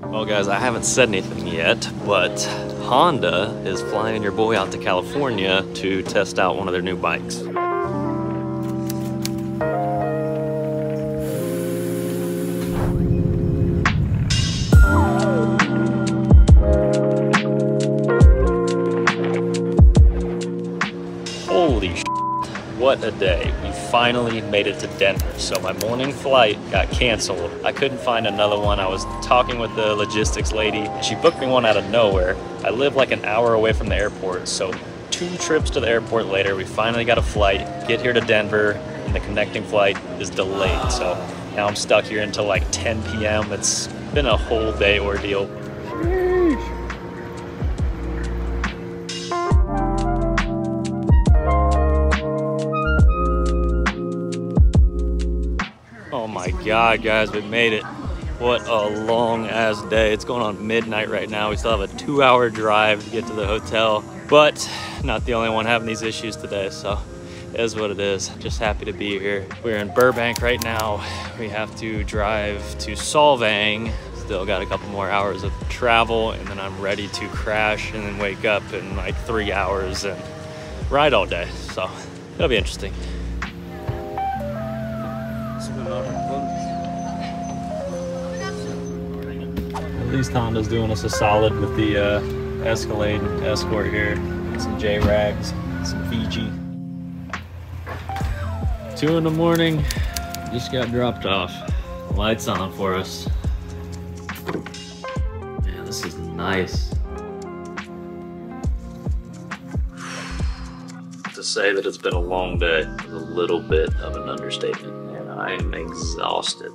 Well guys, I haven't said anything yet, but Honda is flying your boy out to California to test out one of their new bikes. Holy shit, what a day. We finally made it to Denver. So my morning flight got canceled. I couldn't find another one. I was talking with the logistics lady and she booked me one out of nowhere. I live like an hour away from the airport. So 2 trips to the airport later, we finally got a flight, get here to Denver, and the connecting flight is delayed. So now I'm stuck here until like 10 p.m. It's been a whole day ordeal. Oh my God, guys, we made it. What a long ass day. It's going on midnight right now. We still have a 2-hour drive to get to the hotel, but not the only one having these issues today, so it is what it is. Just happy to be here. We're in Burbank right now. We have to drive to Solvang. Still got a couple more hours of travel, and then I'm ready to crash and then wake up in like 3 hours and ride all day. So it'll be interesting. At least Honda's doing us a solid with the Escalade Escort here. Some J-Rags, some Fiji. 2 in the morning, just got dropped off. Lights on for us. Man, this is nice. To say that it's been a long day is a little bit of an understatement, and I am exhausted.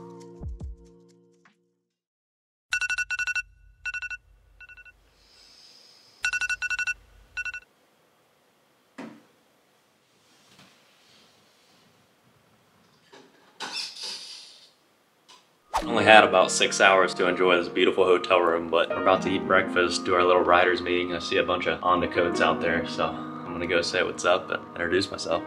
Only had about 6 hours to enjoy this beautiful hotel room, but we're about to eat breakfast, do our little riders meeting. I see a bunch of Honda codes out there, so I'm gonna go say what's up and introduce myself.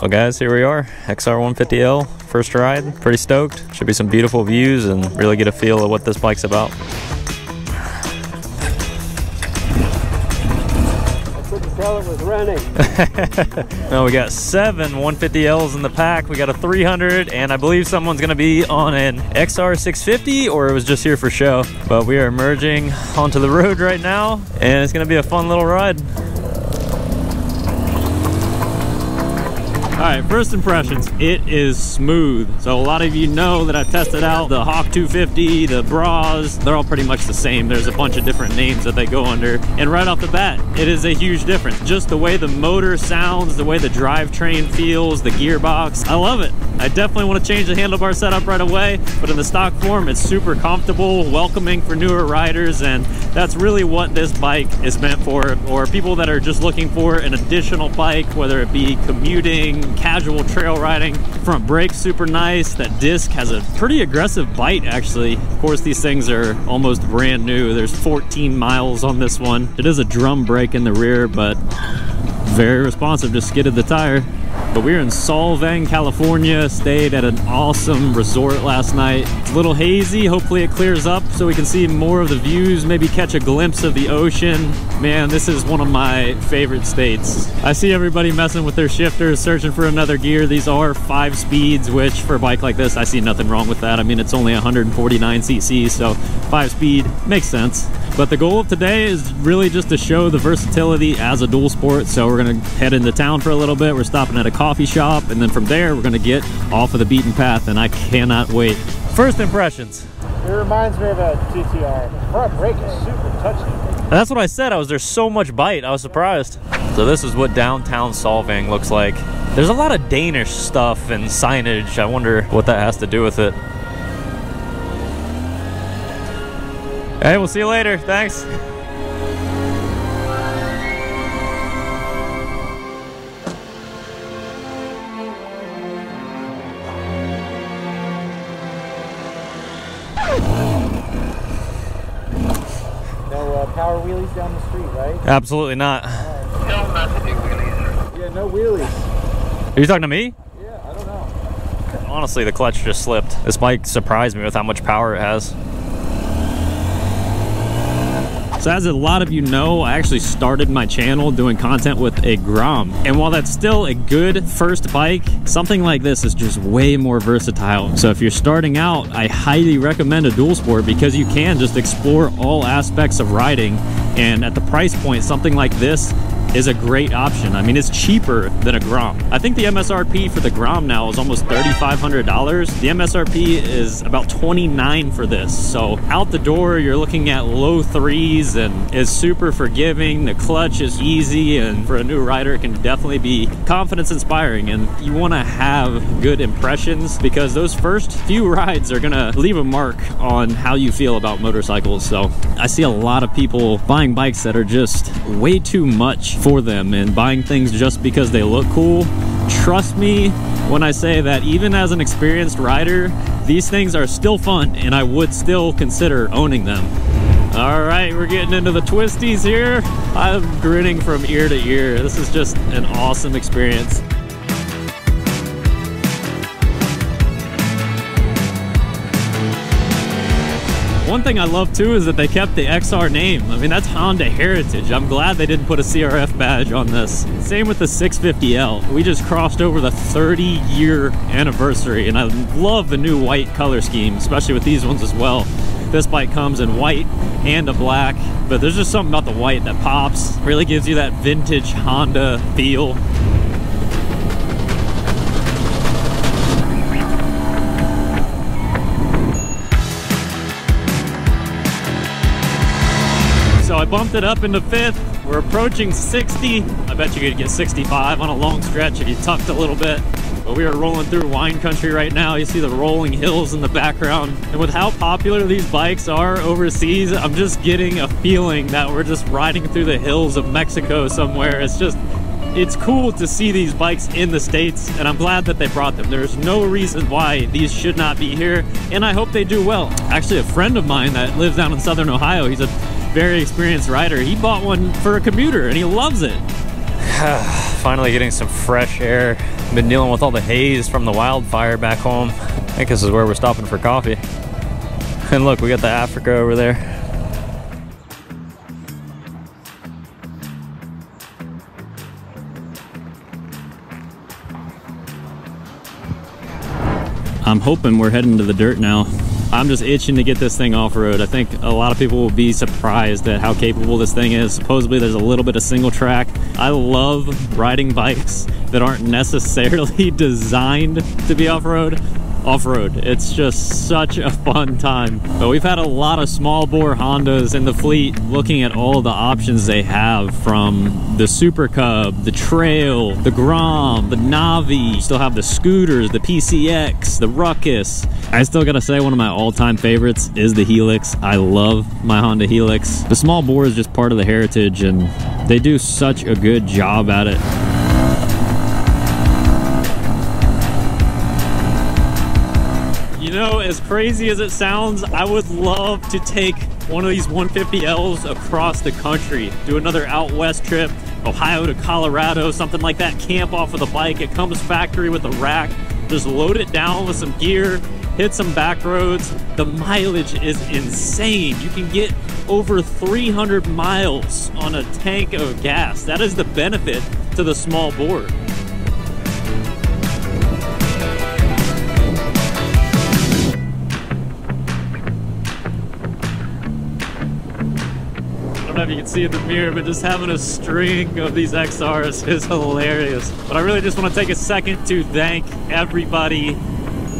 Well guys, here we are, XR150L, first ride, pretty stoked. Should be some beautiful views and really get a feel of what this bike's about. I couldn't tell it was running. No, we got 7 150Ls in the pack. We got a 300, and I believe someone's gonna be on an XR650, or it was just here for show. But we are merging onto the road right now, and it's gonna be a fun little ride. All right, first impressions, it is smooth. So a lot of you know that I've tested out the Hawk 250, the Bras, they're all pretty much the same. There's a bunch of different names that they go under. And right off the bat, it is a huge difference. Just the way the motor sounds, the way the drivetrain feels, the gearbox, I love it. I definitely want to change the handlebar setup right away, but in the stock form, it's super comfortable, welcoming for newer riders, and that's really what this bike is meant for, or people that are just looking for an additional bike, whether it be commuting, casual trail riding. Front brakes super nice. That disc has a pretty aggressive bite actually. Of course, these things are almost brand new. There's 14 miles on this one. It is a drum brake in the rear, but very responsive, just skidded the tire. But we're in Solvang, California, stayed at an awesome resort last night. It's a little hazy, hopefully it clears up so we can see more of the views, maybe catch a glimpse of the ocean. Man, this is one of my favorite states. I see everybody messing with their shifters, searching for another gear. These are 5 speeds, which for a bike like this, I see nothing wrong with that. I mean, it's only 149 cc, so 5 speed makes sense. But the goal of today is really just to show the versatility as a dual sport. So we're gonna head into town for a little bit. We're stopping at a coffee shop, and then from there, we're gonna get off of the beaten path, and I cannot wait. First impressions. It reminds me of a GTR. The front brake is super touchy. That's what I said. There's so much bite. I was surprised. So this is what downtown Solvang looks like. There's a lot of Danish stuff and signage. I wonder what that has to do with it. Hey, we'll see you later. Thanks. wheelies down the street, right? Absolutely not. Yeah, no wheelies. Are you talking to me? Yeah, I don't know. Honestly, the clutch just slipped. This bike surprised me with how much power it has. So as a lot of you know, I actually started my channel doing content with a Grom. And while that's still a good first bike, something like this is just way more versatile. So if you're starting out, I highly recommend a dual sport because you can just explore all aspects of riding. And at the price point, something like this is a great option. I mean, it's cheaper than a Grom. I think the MSRP for the Grom now is almost $3,500. The MSRP is about $29 for this. So out the door, you're looking at low threes and is super forgiving. The clutch is easy, and for a new rider, it can definitely be confidence inspiring. And you wanna have good impressions because those first few rides are gonna leave a mark on how you feel about motorcycles. So I see a lot of people buying bikes that are just way too much for them and buying things just because they look cool. Trust me when I say that even as an experienced rider, these things are still fun and I would still consider owning them. All right, we're getting into the twisties here. I'm grinning from ear to ear. This is just an awesome experience. One thing I love too is that they kept the XR name. I mean, that's Honda heritage. I'm glad they didn't put a CRF badge on this. Same with the 650L. We just crossed over the 30-year anniversary, and I love the new white color scheme, especially with these ones as well. This bike comes in white and a black, but there's just something about the white that pops. Really gives you that vintage Honda feel. So I bumped it up into 5th. We're approaching 60. I bet you could get 65 on a long stretch if you tucked a little bit. But we are rolling through wine country right now. You see the rolling hills in the background. And with how popular these bikes are overseas, I'm just getting a feeling that we're just riding through the hills of Mexico somewhere. It's cool to see these bikes in the States, and I'm glad that they brought them. There's no reason why these should not be here, and I hope they do well. Actually, a friend of mine that lives down in Southern Ohio, he's a very experienced rider. He bought one for a commuter and he loves it. Finally getting some fresh air. Been dealing with all the haze from the wildfire back home. I think this is where we're stopping for coffee. And look, we got the Africa over there. I'm hoping we're heading to the dirt now. I'm just itching to get this thing off-road. I think a lot of people will be surprised at how capable this thing is. Supposedly there's a little bit of single track. I love riding bikes that aren't necessarily designed to be off-road. It's just such a fun time. But we've had a lot of small bore Hondas in the fleet, looking at all the options they have, from the Super Cub, the Trail, the Grom, the Navi. Still have the scooters, the PCX, the Ruckus. I still gotta say one of my all-time favorites is the Helix. I love my Honda Helix. The small bore is just part of the heritage, and they do such a good job at it. You know, as crazy as it sounds, I would love to take one of these 150Ls across the country, do another out west trip, Ohio to Colorado, something like that, camp off of the bike. It comes factory with a rack, just load it down with some gear, hit some back roads. The mileage is insane. You can get over 300 miles on a tank of gas. That is the benefit to the small bore. I don't know if you can see in the mirror, but just having a string of these XRs is hilarious. But I really just want to take a second to thank everybody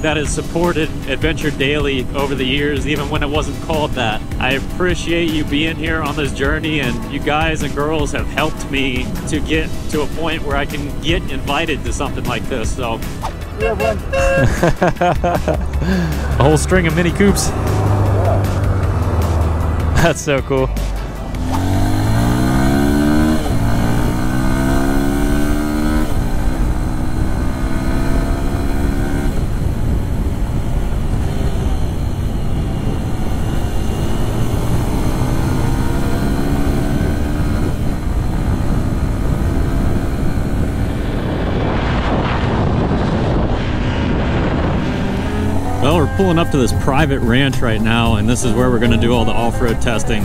that has supported Adventure Daily over the years, even when it wasn't called that. I appreciate you being here on this journey, and you guys and girls have helped me to get to a point where I can get invited to something like this. So a whole string of Mini Coupes. That's so cool. pulling up to this private ranch right now, and this is where we're gonna do all the off-road testing.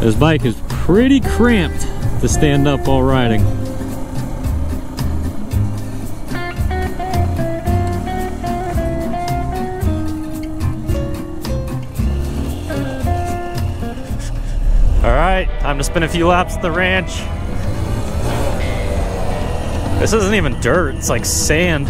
This bike is pretty cramped to stand up while riding. All right, time to spin a few laps at the ranch. This isn't even dirt, it's like sand.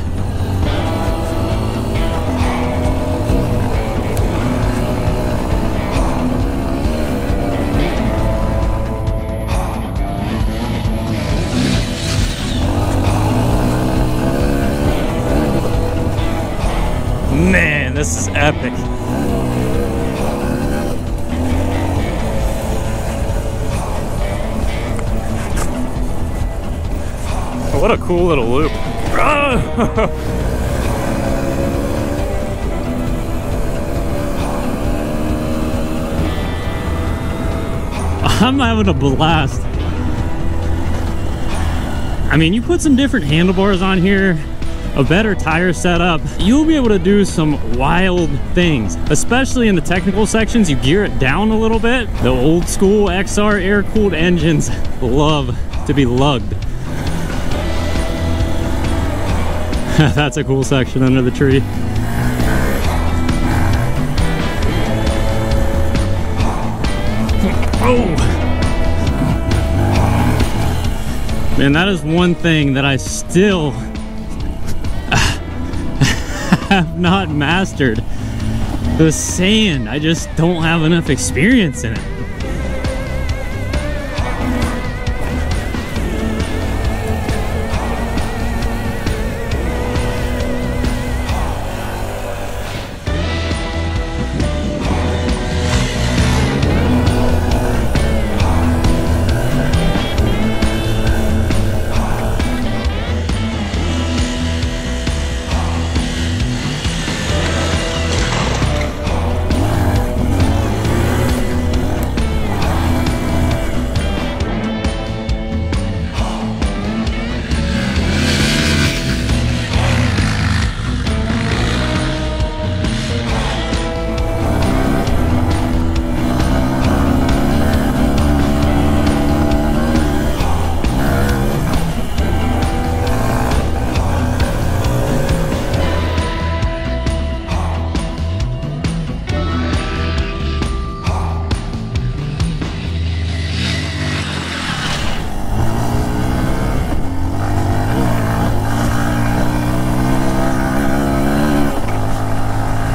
Man, this is epic. What a cool little loop. I'm having a blast. I mean, you put some different handlebars on here, a better tire setup, you'll be able to do some wild things, especially in the technical sections. You gear it down a little bit. The old school XR air-cooled engines love to be lugged. That's a cool section under the tree. Oh! Man, that is one thing that I still have not mastered. The sand, I just don't have enough experience in it.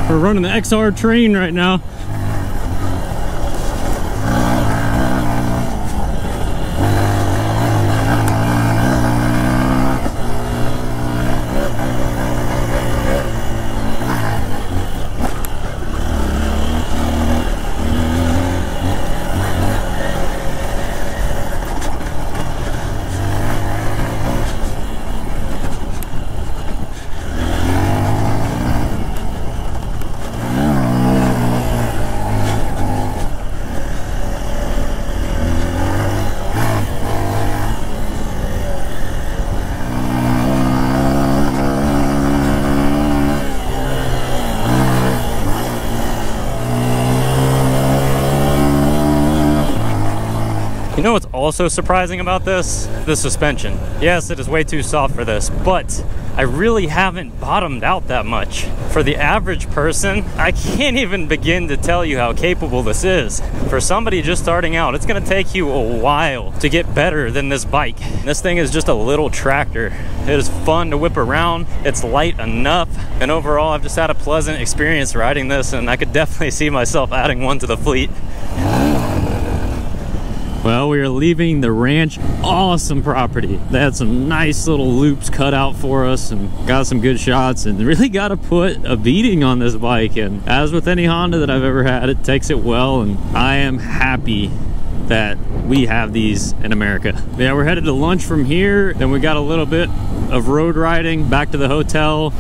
We're running the XR train right now. You know what's also surprising about this? The suspension. Yes, it is way too soft for this, but I really haven't bottomed out that much. For the average person, I can't even begin to tell you how capable this is. For somebody just starting out, it's gonna take you a while to get better than this bike. This thing is just a little tractor. It is fun to whip around, it's light enough, and overall I've just had a pleasant experience riding this, and I could definitely see myself adding one to the fleet. Well, we are leaving the ranch. Awesome property. They had some nice little loops cut out for us and got some good shots, and really got to put a beating on this bike. And as with any Honda that I've ever had, it takes it well, and I am happy that we have these in America. Yeah, we're headed to lunch from here. Then we got a little bit of road riding back to the hotel.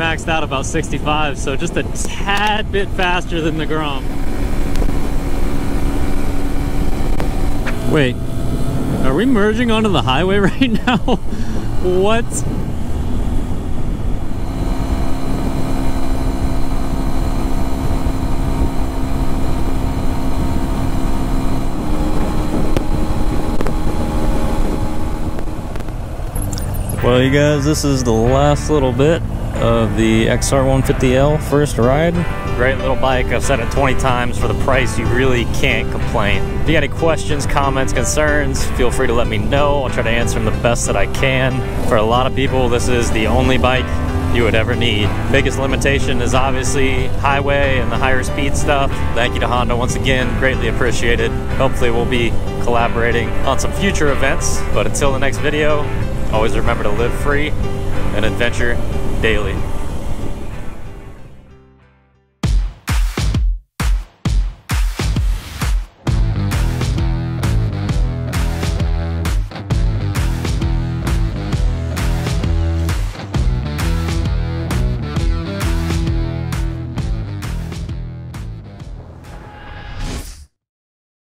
maxed out about 65, so just a tad bit faster than the Grom. Wait, are we merging onto the highway right now? What? Well, you guys, this is the last little bit of the XR150L first ride. Great little bike. I've said it 20 times. For the price, you really can't complain. If you got any questions, comments, concerns, feel free to let me know. I'll try to answer them the best that I can. For a lot of people, this is the only bike you would ever need. Biggest limitation is obviously highway and the higher speed stuff. Thank you to Honda once again, greatly appreciated. Hopefully we'll be collaborating on some future events, but until the next video, always remember to live free and adventure daily.